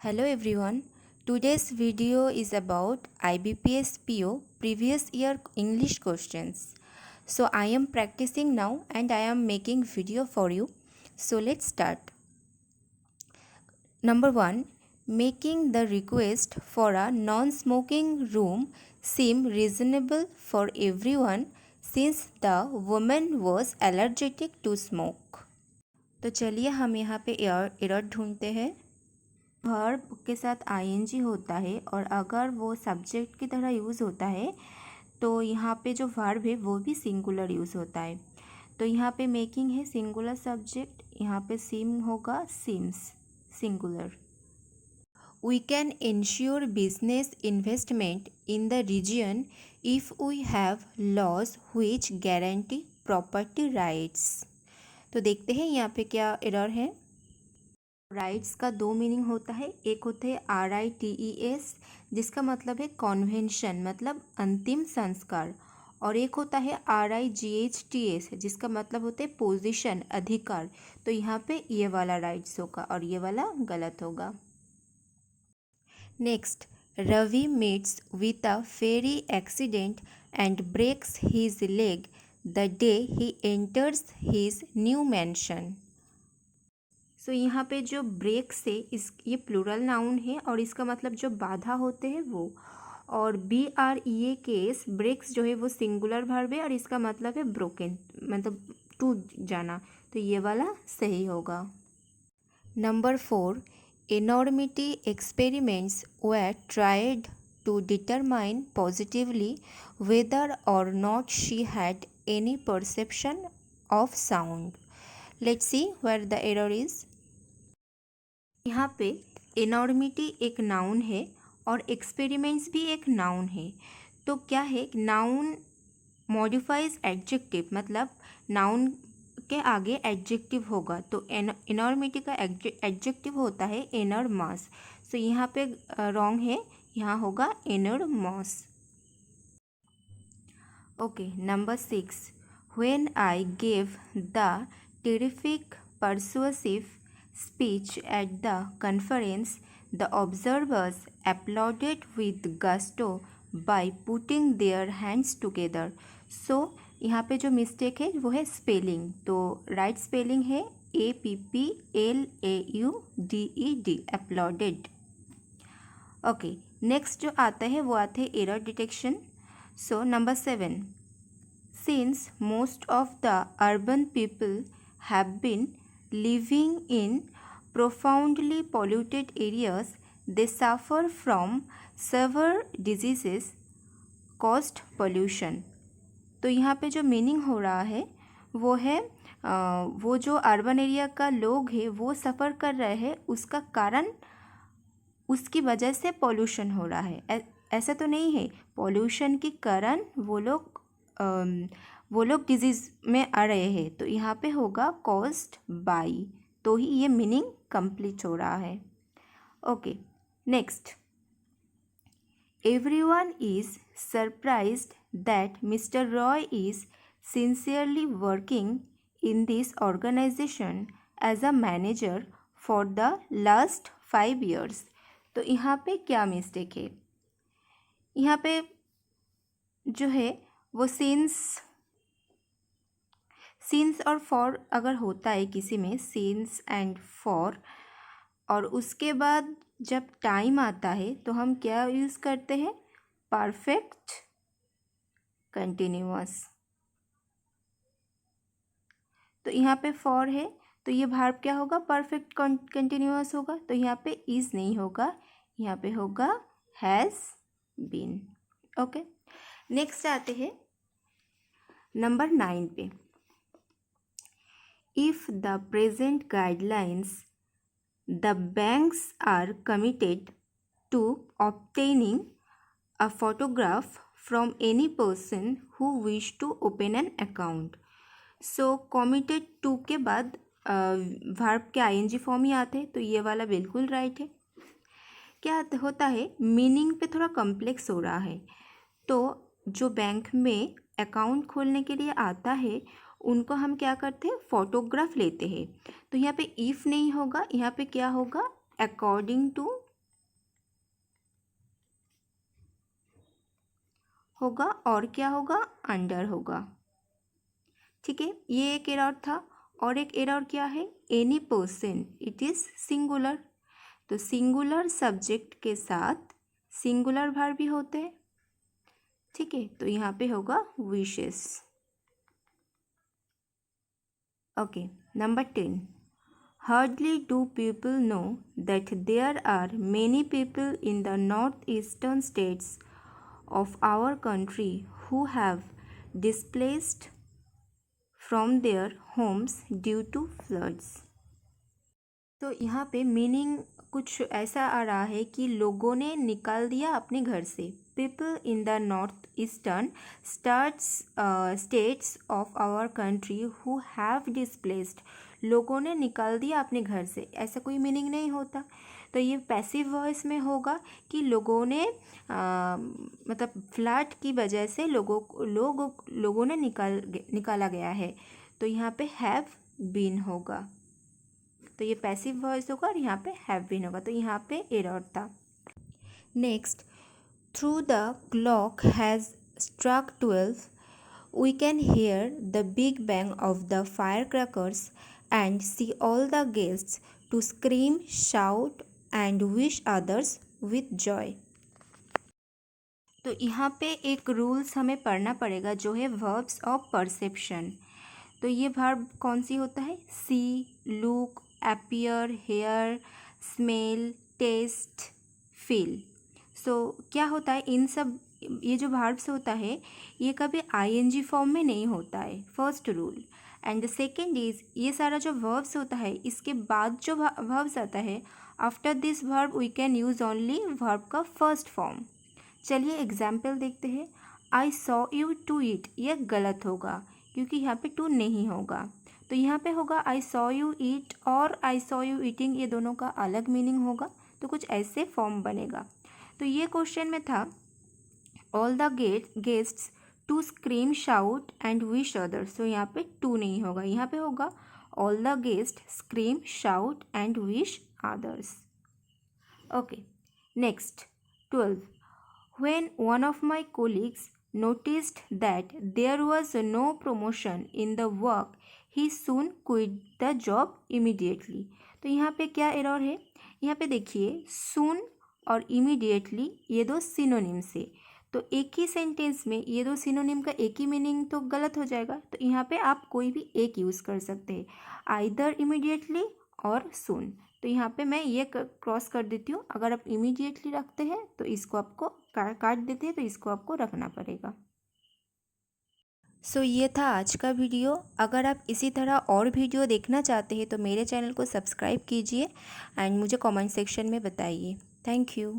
Hello everyone. Today's video is about IBPS PO previous year English questions. So I am practicing now and I am making video for you. So let's start. Number 1. Making the request for a non-smoking room seem reasonable for everyone since the woman was allergic to smoke. तो चलिए हम यहाँ पे error ढूंढते हैं। Verb के साथ ING होता है और अगर वो सब्जेक्ट की तरह यूज़ होता है तो यहाँ पे जो वर्ब है वो भी सिंगुलर यूज़ होता है। तो यहाँ पे मेकिंग है सिंगुलर सब्जेक्ट, यहाँ पे सिम होगा sims singular. We can ensure business investment in the region if we have laws which guarantee property rights. तो देखते हैं यहाँ पे क्या एरर है। राइट्स का दो मीनिंग होता है, एक होता है RITES जिसका मतलब है कॉन्वेंशन मतलब अंतिम संस्कार, और एक होता है RIGHTS जिसका मतलब होता है पोजीशन अधिकार। तो यहाँ पे ये वाला राइट्स होगा और ये वाला गलत होगा। Next, Ravi meets with a ferry accident and breaks his leg the day he enters his new mansion. सो यहाँ पे जो ब्रेक से ये प्लूरल नाउन है और इसका मतलब जो बाधा होते हैं वो, और BREAKS ब्रेक्स जो है वो सिंगुलर वर्ब है और इसका मतलब है ब्रोकन मतलब टूट जाना। तो ये वाला सही होगा। Number 4. Enormity experiments were tried to determine positively whether or not she had any perception of sound. Let's see where the error is. यहाँ पे एनॉर्मिटी एक नाउन है और एक्सपेरिमेंट्स भी एक नाउन है। तो क्या है, नाउन मॉडिफाइज एडजेक्टिव मतलब नाउन के आगे एडजेक्टिव होगा। तो एनॉर्मिटी का एडजेक्टिव होता है एनर्मस। सो यहाँ पे रॉन्ग है, यहाँ होगा enormous. Okay, number 6. When I gave the terrific persuasive speech at the conference, the observers applauded with gusto by putting their hands together. So यहाँ पे जो मिस्टेक है वो है स्पेलिंग। तो राइट स्पेलिंग है APPLAUDED applauded। ओके, नेक्स्ट जो आता है वो आता है error detection. So number 7. Since most of the urban people have been living in profoundly polluted areas, they suffer from severe diseases caused pollution. तो यहाँ पे जो मीनिंग हो रहा है वो है वो जो अर्बन एरिया का लोग है वो सफ़र कर रहे हैं, उसका कारण उसकी वजह से पॉल्यूशन हो रहा है। ऐसा तो नहीं है, पॉल्यूशन के कारण वो लोग डिजीज़ में आ रहे हैं। तो यहाँ पे होगा कॉज्ड बाई, तो ही ये मीनिंग कंप्लीट हो रहा है। Okay, next. Everyone is surprised that Mr Roy is sincerely working in this organisation as a manager for the last 5 years. तो यहाँ पे क्या मिस्टेक है, यहाँ पे जो है वो सिंस और फॉर अगर होता है किसी में, सिंस एंड फॉर, और उसके बाद जब टाइम आता है तो हम क्या यूज़ करते हैं, परफेक्ट कंटिन्यूअस। तो यहाँ पे फॉर है तो ये वर्ब क्या होगा, परफेक्ट कंटिन्यूअस होगा। तो यहाँ पे इज़ नहीं होगा, यहाँ पे होगा हैज़ बीन। ओके, नेक्स्ट आते हैं नंबर 9 पे। If the present guidelines, the banks are committed to obtaining a photograph from any person who wish to open an account. So committed to के बाद वर्ब के ING फॉर्म ही आते हैं, तो ये वाला बिल्कुल राइट है। क्या होता है, मीनिंग पे थोड़ा कॉम्प्लेक्स हो रहा है। तो जो बैंक में अकाउंट खोलने के लिए आता है उनको हम क्या करते हैं, फ़ोटोग्राफ लेते हैं। तो यहाँ पे इफ़ नहीं होगा, यहाँ पे क्या होगा, अकॉर्डिंग टू होगा और क्या होगा, अंडर होगा। ठीक है, ये एक एरर था। और एक एरर क्या है, any person, it is singular. तो सिंगुलर सब्जेक्ट के साथ सिंगुलर वर्ब भी होते हैं। ठीक है, तो यहाँ पे होगा wishes. Okay, number 10, hardly do people know that there are many people in the northeastern states of our country who have displaced from their homes due to floods। तो यहाँ पे मीनिंग कुछ ऐसा आ रहा है कि लोगों ने निकाल दिया अपने घर से। People in the north eastern states of our country who have displaced, लोगों ने निकाल दिया अपने घर से, ऐसा कोई मीनिंग नहीं होता। तो ये पैसिव वॉइस में होगा कि लोगों ने मतलब फ्लड की वजह से लोगों ने निकाला गया है। तो यहाँ पे हैव बीन होगा, तो ये पैसिव वॉइस होगा और यहाँ पे हैव बीन होगा। तो यहाँ पे एरर था। Next, through the clock has struck 12 we can hear the big bang of the fire crackers and see all the guests to scream, shout and wish others with joy. तो यहाँ पे एक rules हमें पढ़ना पड़ेगा जो है वर्ब्स ऑफ परसेप्शन। तो ये वर्ब कौन सी होता है, see, look, appear, hear, smell, taste, feel. So क्या होता है, इन सब ये जो वर्ब्स होता है ये कभी आईएनजी फॉर्म में नहीं होता है, first rule. And the second is, ये सारा जो वर्ब्स होता है इसके बाद जो वर्ब्स आता है, after this verb we can use only verb का फर्स्ट फॉर्म। चलिए एग्जाम्पल देखते हैं। I saw you to eat, ये गलत होगा क्योंकि यहाँ पे टू नहीं होगा। तो यहाँ पे होगा आई सॉ यू ईट और आई सॉ यू ईटिंग, ये दोनों का अलग मीनिंग होगा। तो कुछ ऐसे फॉर्म बनेगा। तो ये क्वेश्चन में था all the guests to scream, shout and wish others. तो यहाँ पे टू नहीं होगा, यहाँ पे होगा all the guest scream, shout and wish others. Okay, next 12, when one of my colleagues noticed that there was no promotion in the work, he soon quit the job immediately। तो यहाँ पे क्या error है, यहाँ पे देखिए soon और immediately ये दो सिनोनिम्स है। तो एक ही सेंटेंस में ये दो सिनोनिम का एक ही मीनिंग तो गलत हो जाएगा। तो यहाँ पे आप कोई भी एक यूज़ कर सकते हैं, आइदर immediately और soon। तो यहाँ पे मैं ये क्रॉस कर देती हूँ। अगर आप इमीडिएटली रखते हैं तो इसको आपको काट देते हैं, तो इसको आपको रखना पड़ेगा। सो ये था आज का वीडियो। अगर आप इसी तरह और वीडियो देखना चाहते हैं तो मेरे चैनल को सब्सक्राइब कीजिए एंड मुझे कमेंट सेक्शन में बताइए। Thank you.